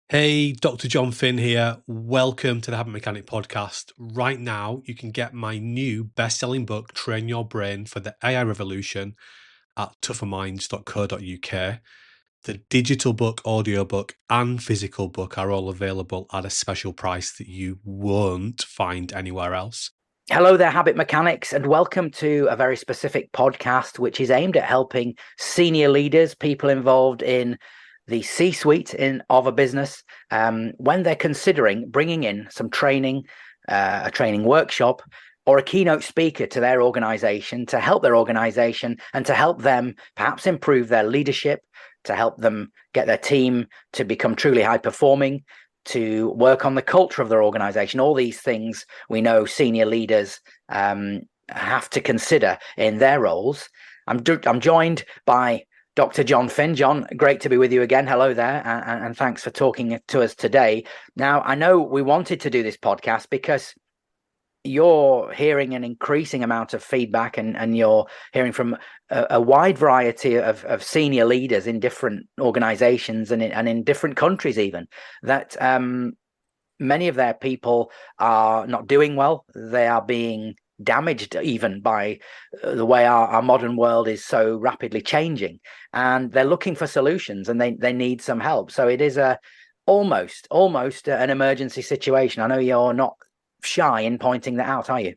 Hey, Dr. Jon Finn here. Welcome to the Habit Mechanic podcast. Right now, you can get my new best-selling book, Train Your Brain for the AI Revolution, at tougherminds.co.uk. The digital book, audiobook, and physical book are all available at a special price that you won't find anywhere else. Hello there, Habit Mechanics, and welcome to a very specific podcast which is aimed at helping senior leaders, people involved in the C-suite of a business, when they're considering bringing in some training, a training workshop, or a keynote speaker to their organization to help their organization and to help them perhaps improve their leadership, to help them get their team to become truly high performing, to work on the culture of their organization. All these things we know senior leaders have to consider in their roles. I'm joined by Dr. Jon Finn. John, great to be with you again. Hello there, and thanks for talking to us today. Now, I know we wanted to do this podcast because you're hearing an increasing amount of feedback and you're hearing from a wide variety of senior leaders in different organizations and in different countries even, that many of their people are not doing well. They are being damaged even by the way our modern world is so rapidly changing, and they're looking for solutions and they need some help. So it is almost an emergency situation. I know you're not shy in pointing that out, are you?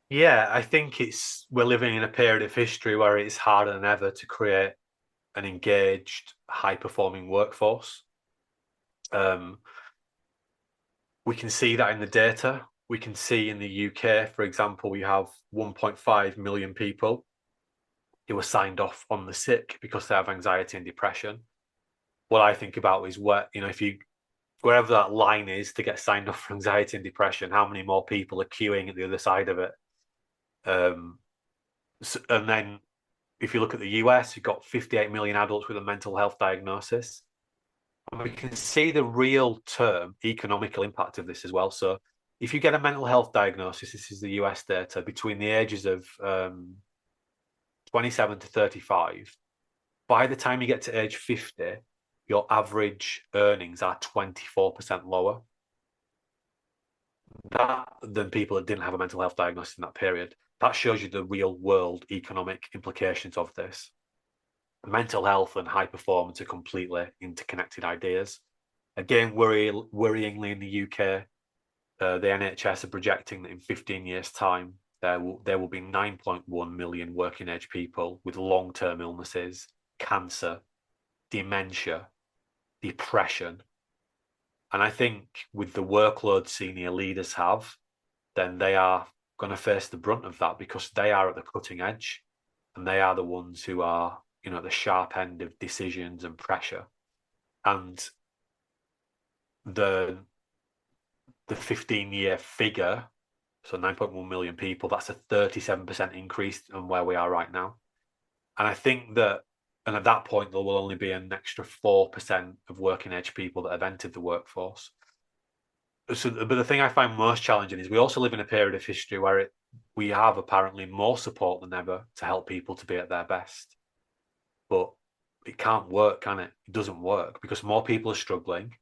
Yeah, I think we're living in a period of history where it's harder than ever to create an engaged, high-performing workforce. We can see that in the data. We can see in the UK, for example, we have 1.5 million people who are signed off on the sick because they have anxiety and depression. What I think about is wherever that line is to get signed off for anxiety and depression, how many more people are queuing at the other side of it? And then if you look at the US, you've got 58 million adults with a mental health diagnosis. And we can see the real term economical impact of this as well. So if you get a mental health diagnosis, this is the US data, between the ages of 27 to 35, by the time you get to age 50, your average earnings are 24% lower than people that didn't have a mental health diagnosis in that period. That shows you the real world economic implications of this. Mental health and high performance are completely interconnected ideas. Again, worryingly in the UK, the NHS are projecting that in 15 years' time, there will be 9.1 million working age people with long-term illnesses, cancer, dementia, depression. And I think with the workload senior leaders have, then they are going to face the brunt of that because they are at the cutting edge and they are the ones who are, at the sharp end of decisions and pressure. And the 15-year figure, so 9.1 million people, that's a 37% increase on where we are right now. And I think that, and at that point, there will only be an extra 4% of working age people that have entered the workforce. So, but the thing I find most challenging is we also live in a period of history where we have apparently more support than ever to help people to be at their best. But it can't work, can it? It doesn't work because more people are struggling.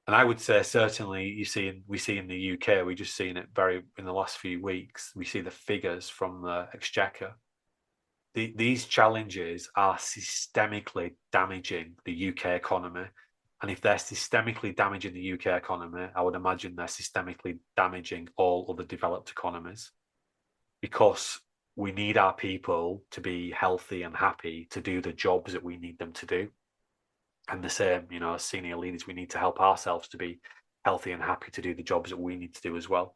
And I would say certainly we see in the UK, we've just seen it in the last few weeks, we see the figures from the Exchequer. These challenges are systemically damaging the UK economy. And if they're systemically damaging the UK economy, I would imagine they're systemically damaging all other developed economies, because we need our people to be healthy and happy to do the jobs that we need them to do. And the same, as senior leaders, we need to help ourselves to be healthy and happy to do the jobs that we need to do as well.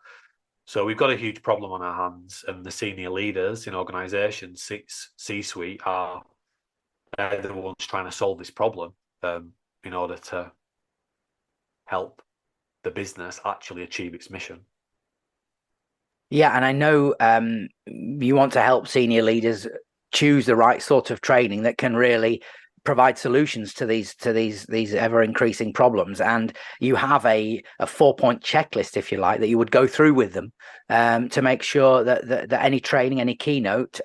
So we've got a huge problem on our hands, and the senior leaders in organizations, C-suite, they're the ones trying to solve this problem in order to help the business actually achieve its mission. Yeah, and I know you want to help senior leaders choose the right sort of training that can really provide solutions to these ever increasing problems. And you have a 4-point checklist, if you like, that you would go through with them to make sure that any training, any keynote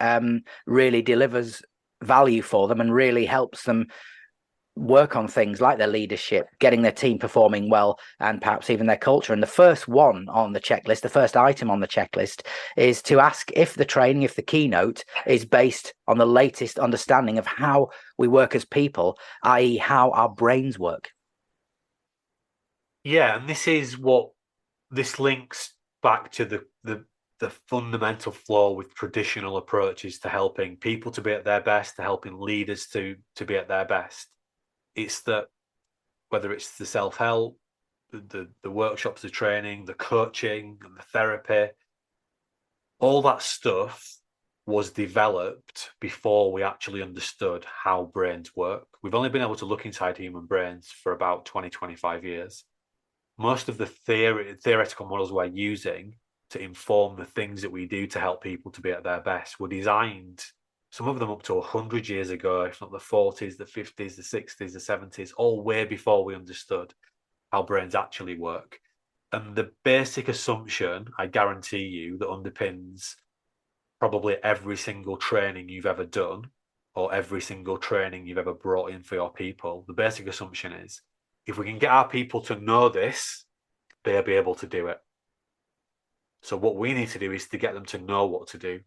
really delivers value for them and really helps them work on things like their leadership, getting their team performing well, and perhaps even their culture. And the first one on the checklist, the first item on the checklist, is to ask if the training, if the keynote is based on the latest understanding of how we work as people, i.e. how our brains work. Yeah, and this links back to the fundamental flaw with traditional approaches to helping people to be at their best, to helping leaders to be at their best. It's that whether it's the self-help, the workshops, the training, the coaching, and the therapy, all that stuff was developed before we actually understood how brains work. We've only been able to look inside human brains for about 20, 25 years. Most of the theoretical models we're using to inform the things that we do to help people to be at their best were designed, some of them up to 100 years ago, if not the 40s, the 50s, the 60s, the 70s, all way before we understood how brains actually work. And the basic assumption, I guarantee you, that underpins probably every single training you've ever done or every single training you've ever brought in for your people, the basic assumption is, if we can get our people to know this, they'll be able to do it. So what we need to do is to get them to know what to do.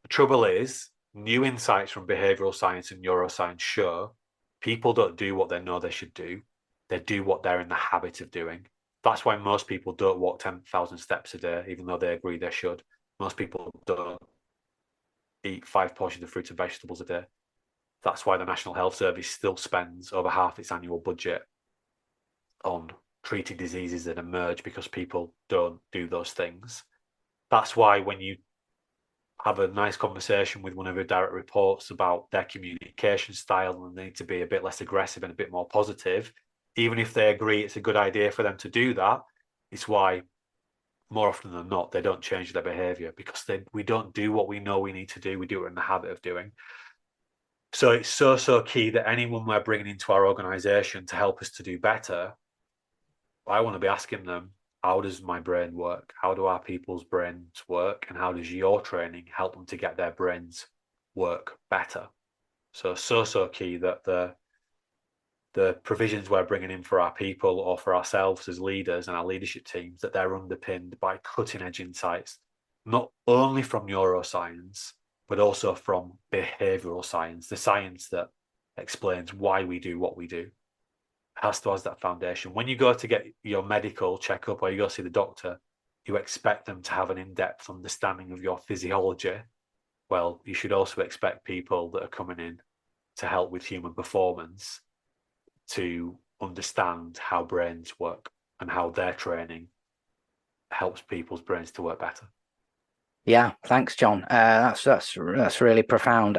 The trouble is, new insights from behavioral science and neuroscience show people don't do what they know they should do. They do what they're in the habit of doing. That's why most people don't walk 10,000 steps a day, even though they agree they should. Most people don't eat 5 portions of fruit and vegetables a day. That's why the National Health Service still spends over half its annual budget on treating diseases that emerge because people don't do those things. That's why when you have a nice conversation with one of your direct reports about their communication style and they need to be a bit less aggressive and a bit more positive, even if they agree it's a good idea for them to do that, it's why more often than not, they don't change their behavior because we don't do what we know we need to do. We do it in the habit of doing. So it's so key that anyone we're bringing into our organization to help us to do better, I want to be asking them, how does my brain work? How do our people's brains work? And how does your training help them to get their brains work better? So key that the provisions we're bringing in for our people or for ourselves as leaders and our leadership teams, that they're underpinned by cutting edge insights, not only from neuroscience, but also from behavioral science, the science that explains why we do what we do. Has to have that foundation. When you go to get your medical checkup or you go see the doctor, you expect them to have an in-depth understanding of your physiology. Well, you should also expect people that are coming in to help with human performance to understand how brains work and how their training helps people's brains to work better. Yeah, thanks, John. That's really profound.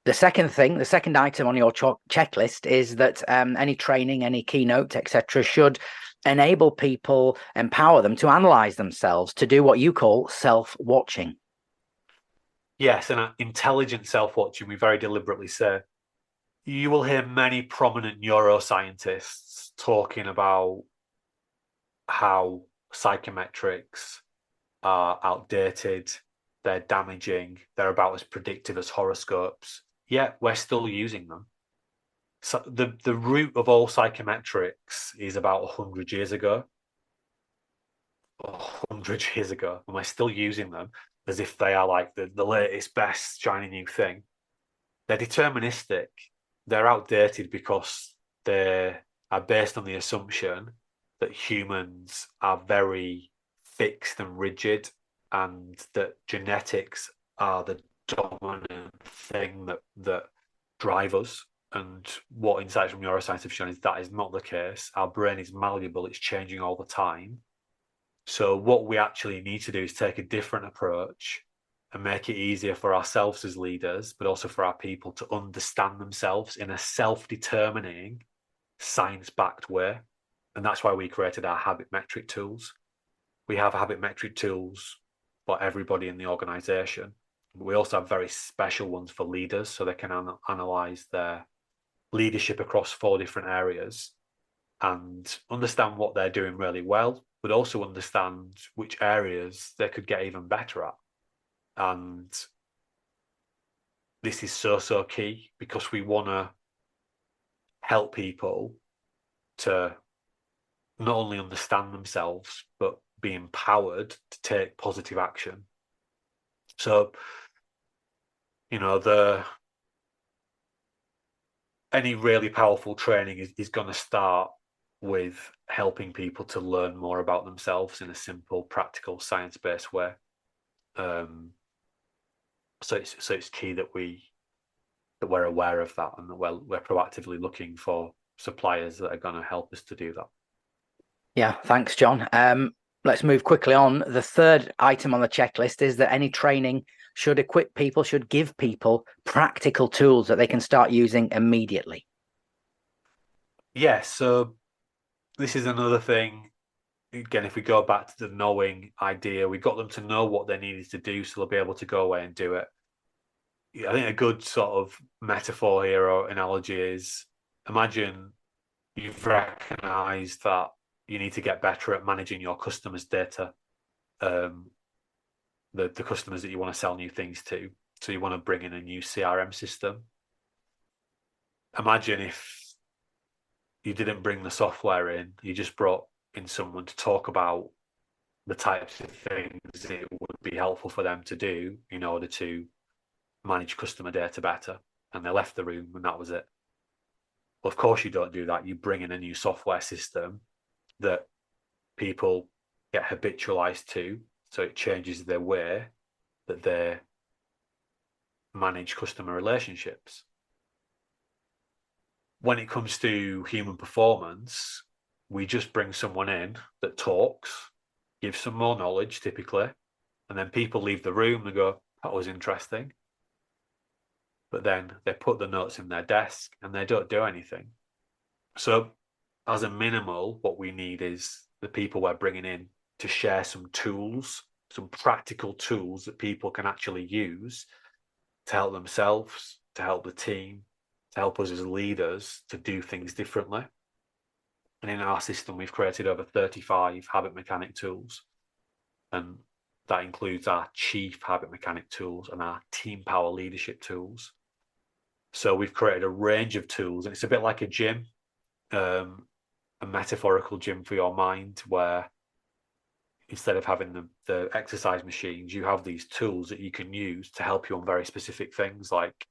The second item on your checklist is that any training, any keynote, etc., should enable people, empower them to analyze themselves, to do what you call self-watching. Yes, and intelligent self-watching, we very deliberately say. You will hear many prominent neuroscientists talking about how psychometrics are outdated, they're damaging, they're about as predictive as horoscopes. Yet we're still using them. So the root of all psychometrics is about 100 years ago. 100 years ago, and we're still using them as if they are like the latest, best, shiny new thing. They're deterministic. They're outdated because they are based on the assumption that humans are very fixed and rigid, and that genetics are the dominant thing that drive us. And what insights from neuroscience have shown is that is not the case. Our brain is malleable, it's changing all the time. So what we actually need to do is take a different approach and make it easier for ourselves as leaders, but also for our people to understand themselves in a self-determining, science-backed way. And that's why we created our habit metric tools. We have habit metric tools for everybody in the organization. But we also have very special ones for leaders, so they can analyze their leadership across 4 different areas and understand what they're doing really well, but also understand which areas they could get even better at. And this is so key because we want to help people to not only understand themselves, but be empowered to take positive action. So, any really powerful training is going to start with helping people to learn more about themselves in a simple, practical, science-based way. So it's key that we're aware of that, and that we're proactively looking for suppliers that are going to help us to do that. Yeah, thanks, John. Let's move quickly on. The third item on the checklist is that any training should give people practical tools that they can start using immediately. Yes, so this is another thing. Again, if we go back to the knowing idea, we got them to know what they needed to do so they'll be able to go away and do it. I think a good sort of metaphor here or analogy is, imagine you've recognized that you need to get better at managing your customers' data, the customers that you want to sell new things to. So you want to bring in a new CRM system. Imagine if you didn't bring the software in, you just brought in someone to talk about the types of things it would be helpful for them to do in order to manage customer data better, and they left the room and that was it. Well, of course you don't do that. You bring in a new software system that people get habitualized to, so it changes their way that they manage customer relationships. When it comes to human performance, we just bring someone in that talks, gives some more knowledge typically, and then people leave the room and go, that was interesting. But then they put the notes in their desk and they don't do anything. So as a minimal, what we need is the people we're bringing in to share some tools, some practical tools that people can actually use to help themselves, to help the team, to help us as leaders to do things differently. And in our system, we've created over 35 habit mechanic tools. And that includes our chief habit mechanic tools and our team power leadership tools. So we've created a range of tools, and it's a bit like a gym, a metaphorical gym for your mind, where instead of having the exercise machines, you have these tools that you can use to help you on very specific things. Like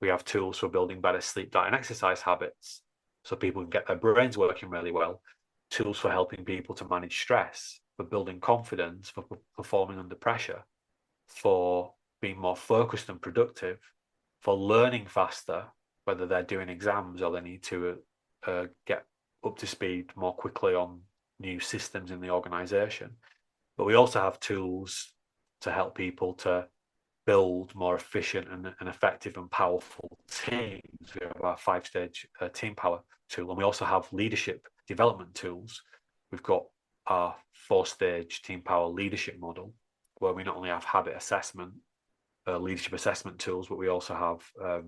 we have tools for building better sleep, diet, and exercise habits, so people can get their brains working really well. Tools for helping people to manage stress, for building confidence, for performing under pressure, for being more focused and productive, for learning faster, whether they're doing exams or they need to get up to speed more quickly on new systems in the organization. But we also have tools to help people to build more efficient and effective and powerful teams. We have our 5-stage team power tool, and we also have leadership development tools. We've got our 4-stage team power leadership model, where we not only have habit assessment, leadership assessment tools, but we also have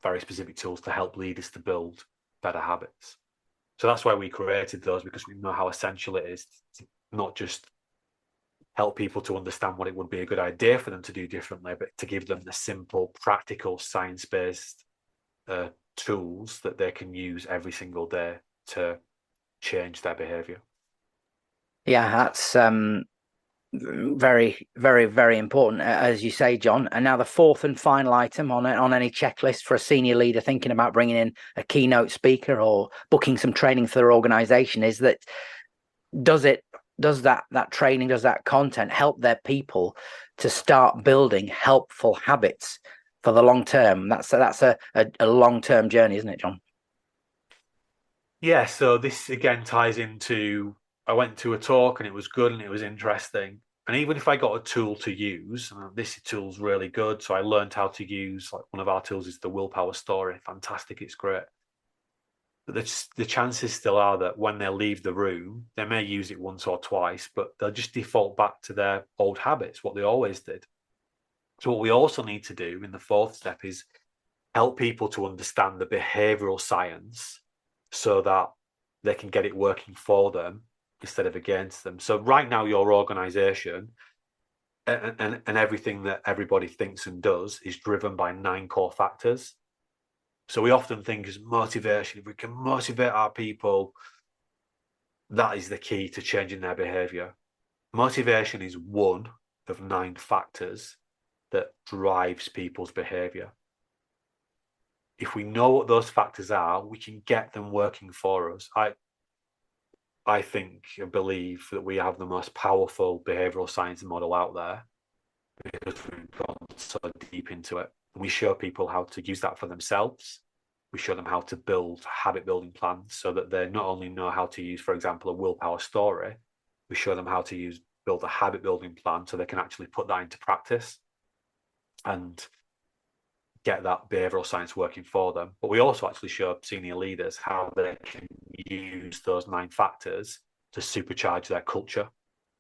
very specific tools to help leaders to build better habits. So that's why we created those, because we know how essential it is to not just help people to understand what it would be a good idea for them to do differently, but to give them the simple, practical, science-based tools that they can use every single day to change their behavior. Yeah, that's very, very, very important, as you say, John. And now the fourth and final item on any checklist for a senior leader thinking about bringing in a keynote speaker or booking some training for their organization is that does that training, does that content help their people to start building helpful habits for the long term? That's a long-term journey, isn't it, John? Yeah, so this again ties into, I went to a talk and it was good and it was interesting. And even if I got a tool to use, and this tool's really good, so I learned how to use, like one of our tools is the willpower story. Fantastic, it's great. But the chances still are that when they leave the room, they may use it once or twice, but they'll just default back to their old habits, what they always did. So what we also need to do in the fourth step is help people to understand the behavioral science so that they can get it working for them instead of against them. So right now, your organization and everything that everybody thinks and does is driven by 9 core factors. So we often think as motivation, if we can motivate our people, that is the key to changing their behavior. Motivation is one of 9 factors that drives people's behavior. If we know what those factors are, we can get them working for us. I think and believe that we have the most powerful behavioral science model out there because we've gone so deep into it. And we show people how to use that for themselves. We show them how to build habit building plans so that they not only know how to use, for example, a willpower story, we show them how to build a habit building plan so they can actually put that into practice and get that behavioral science working for them. But we also actually show senior leaders how they can use those 9 factors to supercharge their culture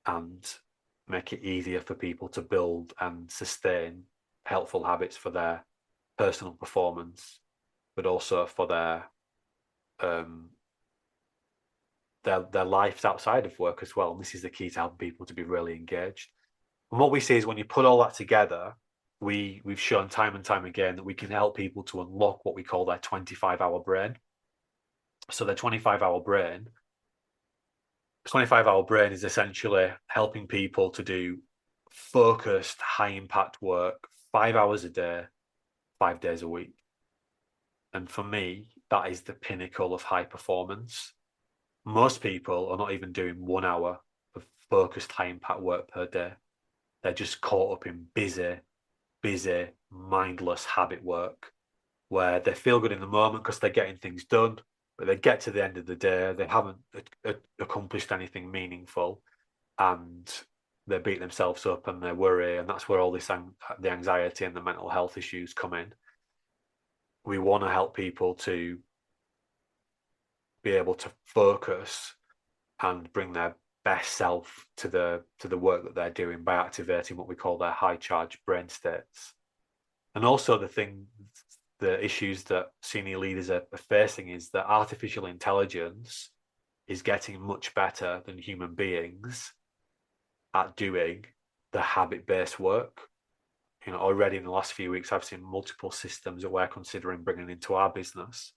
and make it easier for people to build and sustain helpful habits for their personal performance, but also for their lives outside of work as well. And this is the key to helping people to be really engaged. And what we see is when you put all that together, we've shown time and time again that we can help people to unlock what we call their 25-hour brain. So their 25-hour brain is essentially helping people to do focused, high-impact work 5 hours a day, 5 days a week. And for me, that is the pinnacle of high performance. Most people are not even doing 1 hour of focused, high-impact work per day. They're just caught up in busy, mindless habit work where they feel good in the moment because they're getting things done, but they get to the end of the day, they haven't accomplished anything meaningful, and they beat themselves up and they worry, and that's where all this the anxiety and the mental health issues come in. We want to help people to be able to focus and bring their best self to the work that they're doing by activating what we call their high charge brain states. And also the issues that senior leaders are facing is that artificial intelligence is getting much better than human beings at doing the habit-based work. Already in the last few weeks, I've seen multiple systems that we're considering bringing into our business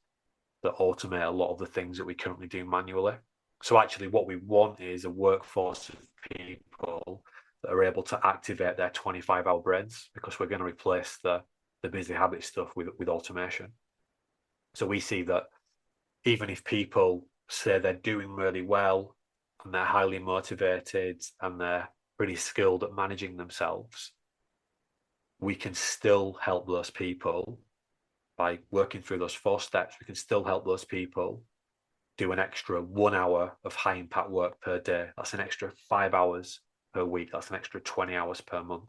that automate a lot of the things that we currently do manually. So actually what we want is a workforce of people that are able to activate their 25-hour brains, because we're going to replace the busy habit stuff with automation. So we see that even if people say they're doing really well and they're highly motivated and they're pretty skilled at managing themselves, we can still help those people by working through those 4 steps. We can still help those people do an extra 1 hour of high impact work per day. That's an extra 5 hours per week. That's an extra 20 hours per month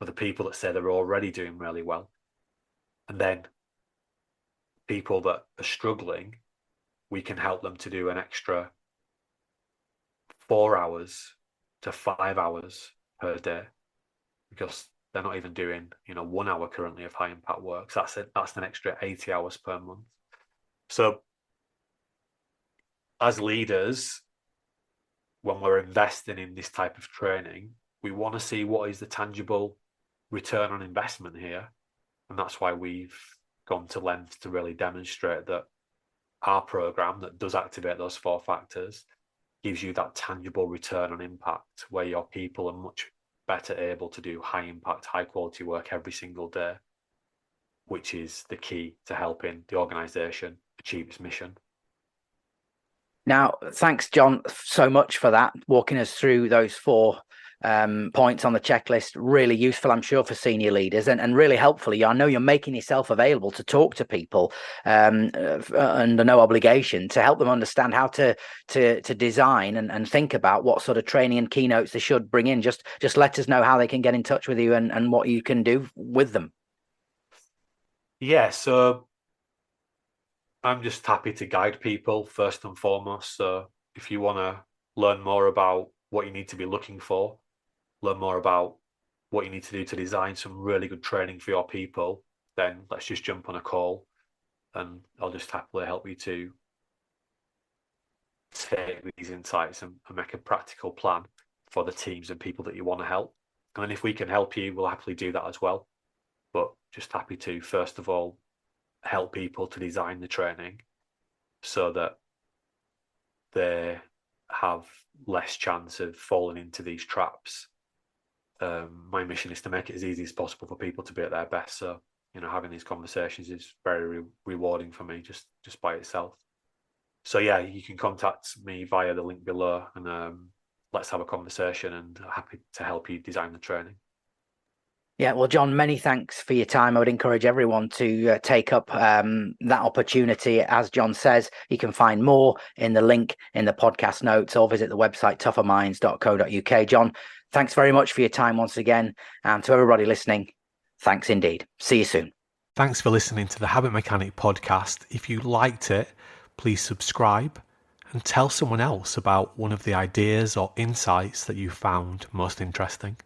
for the people that say they're already doing really well. And then people that are struggling, we can help them to do an extra 4 hours to 5 hours per day, because they're not even doing 1 hour currently of high impact work. So that's an extra 80 hours per month. So as leaders, when we're investing in this type of training, we want to see what is the tangible return on investment here. And that's why we've gone to lengths to really demonstrate that our program that does activate those 4 factors gives you that tangible return on impact, where your people are much better able to do high impact, high quality work every single day, which is the key to helping the organization achieve its mission. Now, thanks, John, so much for that, walking us through those 4 points on the checklist. Really useful, I'm sure, for senior leaders, and really helpful. I know you're making yourself available to talk to people under no obligation, to help them understand how to design and think about what sort of training and keynotes they should bring in. Just let us know how they can get in touch with you and what you can do with them. Yeah, so I'm just happy to guide people first and foremost. So if you want to learn more about what you need to be looking for, learn more about what you need to do to design some really good training for your people, then let's just jump on a call and I'll just happily help you to take these insights and make a practical plan for the teams and people that you want to help. And then if we can help you, we'll happily do that as well. But just happy to, first of all, help people to design the training so that they have less chance of falling into these traps. My mission is to make it as easy as possible for people to be at their best. So, having these conversations is very rewarding for me just by itself. So yeah, you can contact me via the link below, and let's have a conversation, and happy to help you design the training. Yeah, well, John, many thanks for your time. I would encourage everyone to take up that opportunity. As John says, you can find more in the link in the podcast notes, or visit the website tougherminds.co.uk. John, thanks very much for your time once again. And to everybody listening, thanks indeed. See you soon. Thanks for listening to the Habit Mechanic podcast. If you liked it, please subscribe and tell someone else about one of the ideas or insights that you found most interesting.